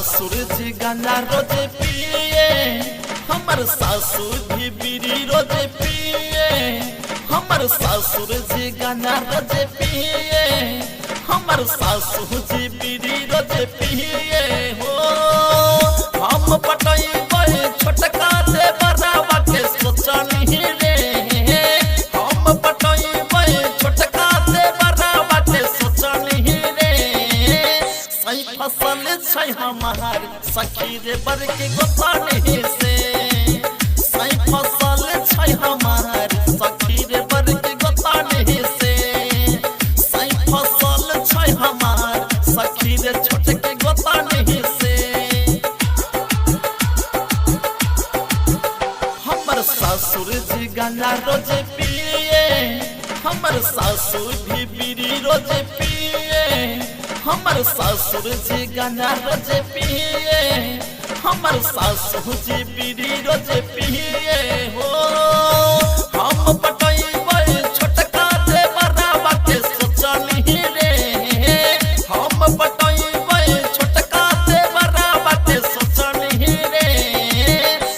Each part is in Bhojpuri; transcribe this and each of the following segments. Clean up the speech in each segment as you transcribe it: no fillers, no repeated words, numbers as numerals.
सासुर जी गांजा रोजे पिए, हमर सासु भी बीड़ी रोजे पिए, हमर सासुर जी गांजा रोजे पिए, हमर सासु जी बीड़ी रोजे पिए हो। हम पटैबै छोटका दे बराबा के सोचनी रे, हम पटैबै छोटका दे बराबा के सोचनी रे। सही फसल छै हमार सखी रे बर के गोतानी से, सही फसल छै हमार सखी रे बर के गोतानी से, सही फसल छै हमार सखी रे छोट के गोतानी से। हमर ससुर जी गांजा रोजे पिए, हमर सासु भी बीड़ी रोजे पिए, हमर ससुर जी गांजा रोजे पिए, हमर सासु जी बीड़ी रोजे पिए हो। हम पटैबै छोटका दे बराबा के सोचनी रे, हम पटैबै छोटका दे बराबा के सोचनी रे।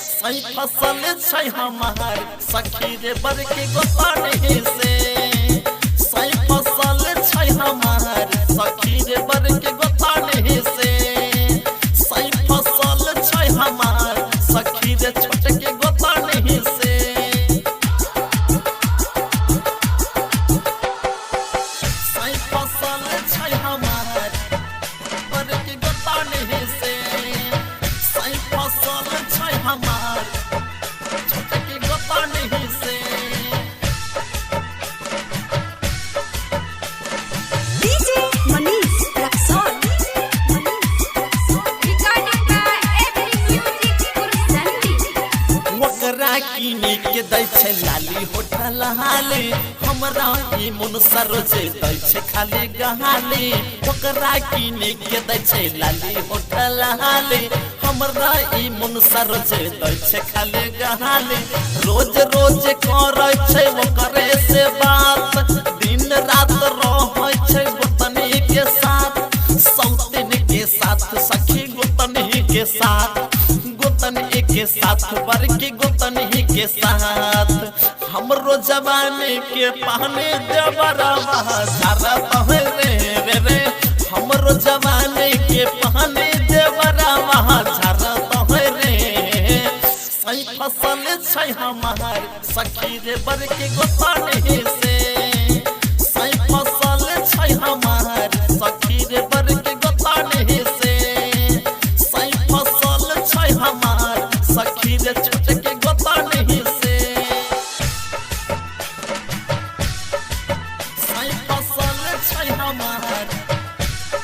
सही फसल छै हमार सखी रे बर के गोतानी से, सही फसल छै हमार सखी रे बर के गोतानी से, सही फसल छै हमार सखी रे छोट के गोतानी से। सही फसल छै हमार बर के गोतानी से, सही फसल छै हमार छोट के गोतानी से। DJ Manish Raksol. Recording by Every Music Kursanti. वकरा किने के दै छै लाली होठल हाले, हमरा ई मन सरोजे दै छै खाली गहाले। वकरा किने के दै छै लाली होठल हाले, हमरा ई मन सरोजे दै छै खाली गहाले। रोज रोज करै छै ओकरे से बात, दिन रात रहै छै गोतनी के साथ, सौतन के साथ सखी गोतनी के साथ, गोतनी के साथ बर के गोतनी के साथ। हमरो जवानी के पानी देवरवा झरत रे रे, हमरो जवानी के पानी देवरवा झरत रे। सही फसल छै हमार सखी रे बर के गोतानी से, सही फसल छै हमार सखी रे बर के गोतानी से, सही फसल छै हमार सखी रे छोट के गोतानी से। सही फसल छै हमार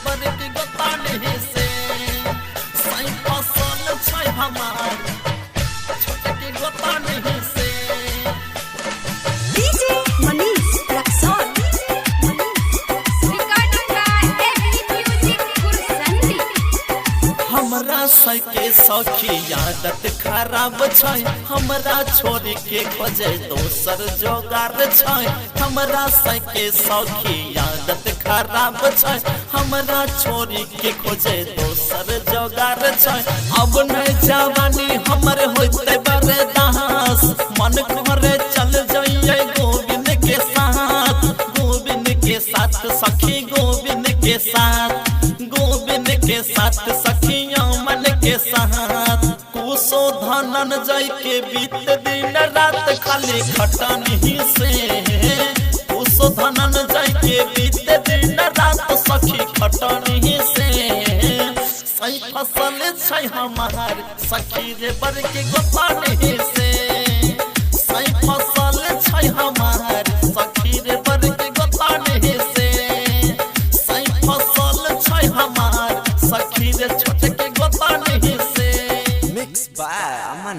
बर के गोतानी से, सही फसल छै हमार छोट के गोतानी से। DJ Manish Raksol. Recording by Every Music Kursanti. हमरा सके सखी आदत खराब छै, हमरा छोड़ के खोजे दोसर जोगार छै। हमरा सके सखी आदत खराब छै, हमरा छोड़ के खोजे दोसर जोगार छै। अब नहीं जवानी हमर होते बरदास, मन करे चल जाइए गोविंद के साथ, गोविंद के साथ सखी गोविंद के साथ, गोविंद के साथ सखिया मन के साथ। कुशो धनन जय के बीत दिन रात खाली खटनी से, कुशो धनन जय के बीत दिन रात सखी खटनी से। सही फसल छै हमार सखी रे बर के गोतानी से, सही फसल छै हमार सखी रे बर के गोतानी से, सही फसल छै हमार सखी रे छोट के गोतानी से। Mixed by Aman